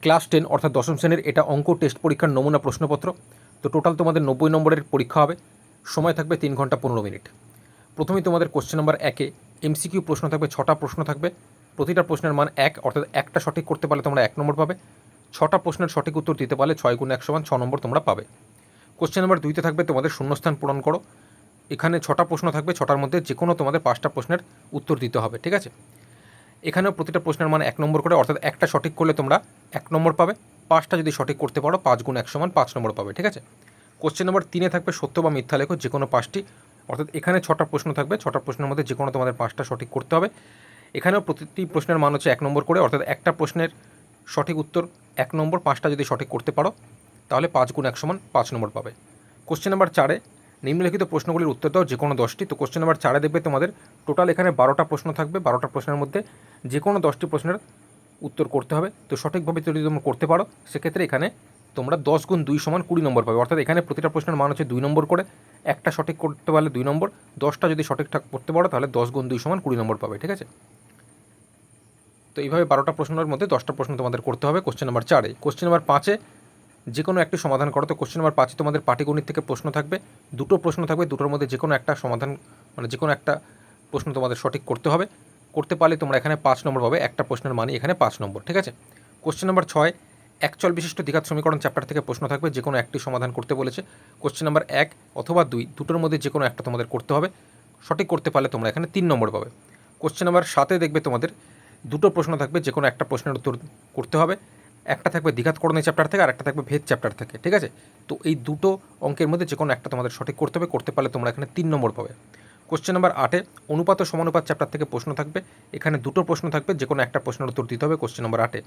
Class 10 অর্থাৎ দশম শ্রেণীর এটা অঙ্ক টেস্ট পরীক্ষার নমুনা প্রশ্নপত্র। তো টোটাল তোমাদের 90 নম্বরের পরীক্ষা হবে, সময় থাকবে 3 ঘন্টা 15 মিনিট। প্রথমেই তোমাদের কোশ্চেন নাম্বার 1-এ এমসিকিউ প্রশ্ন থাকবে, 6টা প্রশ্ন থাকবে, প্রতিটা প্রশ্নের মান 1, অর্থাৎ একটা সঠিক করতে পারলে তোমরা 1 নম্বর পাবে। 6টা প্রশ্নের সঠিক উত্তর দিতে পারলে 6 × 1 = 6 নম্বর তোমরা পাবে। কোশ্চেন নাম্বার 2-তে থাকবে তোমাদের শূন্যস্থান পূরণ করো। এখানে 6টা প্রশ্ন থাকবে, 6টার মধ্যে যে কোনো তোমাদের 5টা প্রশ্নের উত্তর দিতে হবে, ঠিক আছে। এখানেও প্রতিটা প্রশ্নের মান 1 নম্বর করে, অর্থাৎ একটা সঠিক করলে তোমরা 1 নম্বর পাবে, 5টা যদি সঠিক করতে পারো 5 × 1 = 5 নম্বর পাবে, ঠিক আছে। কোশ্চেন নাম্বার 3-এ থাকবে সত্য বা মিথ্যা লেখো, যে কোনো 5টি, অর্থাৎ এখানে 6টা প্রশ্ন থাকবে, 6টা প্রশ্নের মধ্যে যে কোনো তোমাদের 5টা সঠিক করতে হবে। এখানেও প্রতিটি প্রশ্নের মান হচ্ছে 1 নম্বর করে, অর্থাৎ একটা প্রশ্নের সঠিক উত্তর 1 নম্বর, 5টা যদি সঠিক করতে পারো তাহলে 5 × 1 = 5 নম্বর পাবে। কোশ্চেন নাম্বার 4-এ নিম্নলিখিত প্রশ্নগুলির উত্তর দাও, যে কোনো 10টি। তো কোশ্চেন নাম্বার 4-এ দেখবে তোমাদের টোটাল এখানে 12টা প্রশ্ন থাকবে, 12টা প্রশ্নের মধ্যে যে কোনো 10টি প্রশ্নের উত্তর করতে হবে। তো সঠিকভাবে যদি তোমরা করতে পারো সেক্ষেত্রে এখানে তোমরা 10 × 2 = 20 নম্বর পাবে, অর্থাৎ এখানে প্রতিটা প্রশ্নের মান হচ্ছে 2 নম্বর করে, একটা সঠিক করতে পারলে 2 নম্বর, 10টা যদি সঠিকঠাক করতে পারো তাহলে 10 × 2 = 20 নম্বর পাবে, ঠিক আছে। তো এইভাবে 12টা প্রশ্নের মধ্যে 10টা প্রশ্ন তোমাদের করতে হবে কোশ্চেন নাম্বার 4-এ। কোশ্চেন নাম্বার 5-এ যে কোনো একটি সমাধান করো। তো কোশ্চেন নাম্বার 5-এ তোমাদের পাটিগণিত থেকে প্রশ্ন থাকবে, দুটো প্রশ্ন থাকবে, দুটোর মধ্যে যে কোনো একটা সমাধান, মানে যে কোনো একটা প্রশ্ন তোমাদের সঠিক করতে হবে। করতে পারলে তোমরা এখানে 5 নম্বর পাবে, একটা প্রশ্নের মানই এখানে 5 নম্বর, ঠিক আছে। কোশ্চেন নাম্বার 6, একচল বিশিষ্ট দ্বিঘাত সমীকরণ চ্যাপ্টার থেকে প্রশ্ন থাকবে, যে কোনো একটি সমাধান করতে বলেছে। কোশ্চেন নাম্বার 1 অথবা 2, দুটোর মধ্যে যে কোনো একটা তোমাদের করতে হবে, সঠিক করতে পারলে তোমরা এখানে 3 নম্বর পাবে। কোশ্চেন নাম্বার 7-এ দেখবে তোমাদের দুটো প্রশ্ন থাকবে, যে কোনো একটা প্রশ্নের উত্তর করতে হবে, একটা থাকবে দ্বিঘাতকরণী চ্যাপ্টার থেকে আর একটা থাকবে ভেদ চ্যাপ্টার থেকে, ঠিক আছে। তো এই দুটো অঙ্কের মধ্যে যে কোনো একটা তোমাদের সঠিক করতে হবে, করতে পারলে তোমরা এখানে 3 নম্বর পাবে। কোশ্চেন নাম্বার 8-এ অনুপাত ও সমানুপাত চ্যাপ্টার থেকে প্রশ্ন থাকবে, এখানে দুটো প্রশ্ন থাকবে, যে কোনো একটা প্রশ্নের উত্তর দিতে হবে কোশ্চেন নাম্বার 8-এ,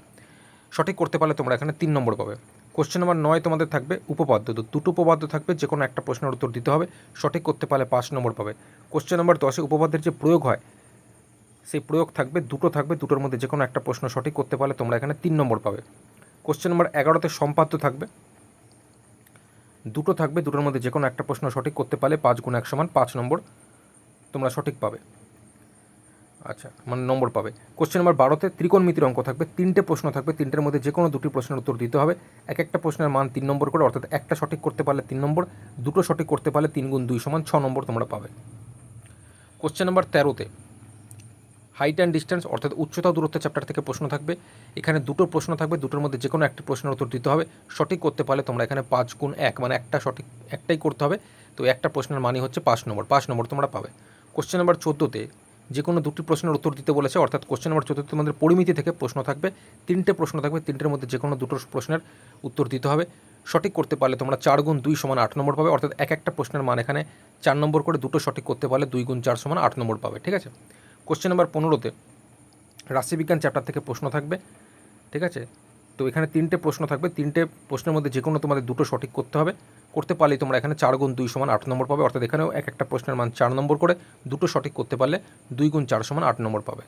সঠিক করতে পারলে তোমরা এখানে 3 নম্বর পাবে। কোশ্চেন নাম্বার 9 তোমাদের থাকবে উপপাদ্য, তো দুটো উপপাদ্য থাকবে, যে কোনো একটা প্রশ্নের উত্তর দিতে হবে, সঠিক করতে পারলে 5 নম্বর পাবে। কোশ্চেন নাম্বার 10-এ উপপাদ্যের যে প্রয়োগ হয় সেই প্রয়োগ থাকবে, দুটো থাকবে, দুটোর মধ্যে যে কোনো একটা প্রশ্ন সঠিক করতে পারলে তোমরা এখানে 3 নম্বর পাবে। কোশ্চেন নাম্বার 11-তে সম্পাদ্য থাকবে, দুটো থাকবে, দুটোর মধ্যে যে কোনো একটা প্রশ্ন সঠিক করতে পারলে 5 × 1 = 5 নম্বর তোমরা সঠিক পাবে, আচ্ছা, মানে নম্বর পাবে। কোশ্চেন নাম্বার 12-তে ত্রিকোণমিতির অঙ্ক থাকবে, 3টে প্রশ্ন থাকবে, 3টের মধ্যে যে কোনো 2টি প্রশ্নের উত্তর দিতে হবে, এক একটা প্রশ্নের মান 3 নম্বর করে, অর্থাৎ একটা সঠিক করতে পারলে 3 নম্বর, দুটো সঠিক করতে পারলে 3 × 2 = 6 নম্বর তোমরা পাবে। কোশ্চেন নাম্বার 13-তে হাইট অ্যান্ড ডিস্টেন্স অর্থাৎ উচ্চতা দূরত্ব চ্যাপ্টার থেকে প্রশ্ন থাকবে, এখানে দুটো প্রশ্ন থাকবে, দুটোর মধ্যে যে কোনো একটি প্রশ্নের উত্তর দিতে হবে, সঠিক করতে পারলে তোমরা এখানে 5 × 1, মানে একটা সঠিক একটাই করতে হবে, তো একটা প্রশ্নের মানই হচ্ছে 5 নম্বর, 5 নম্বর তোমরা পাবে। কোশ্চেন নাম্বার 14-তে যে কোনো দুটি প্রশ্নের উত্তর দিতে বলেছে, অর্থাৎ কোশ্চেন নাম্বার 14-তে তোমাদের পরিমিতি থেকে প্রশ্ন থাকবে, 3টে প্রশ্ন থাকবে, 3টের মধ্যে যে কোনো দুটো প্রশ্নের উত্তর দিতে হবে, সঠিক করতে পারলে তোমরা 4 × 2 = 8 নম্বর পাবে, অর্থাৎ এক একটা প্রশ্নের মান এখানে 4 নম্বর করে, দুটো সঠিক করতে পারলে 2 × 4 = 8 নম্বর পাবে, ঠিক আছে। কোশ্চেন নাম্বার 15-তে রাশিবিজ্ঞান চ্যাপ্টার থেকে প্রশ্ন থাকবে, ঠিক আছে। তো এখানে 3টে প্রশ্ন থাকবে, 3টে প্রশ্নের মধ্যে যে কোনো তোমাদের দুটো সঠিক করতে হবে, করতে পারলেই তোমরা এখানে 4 × 2 = 8 নম্বর পাবে, অর্থাৎ এখানেও এক একটা প্রশ্নের মান 4 নম্বর করে, দুটো সঠিক করতে পারলে 2 × 4 = 8 নম্বর পাবে।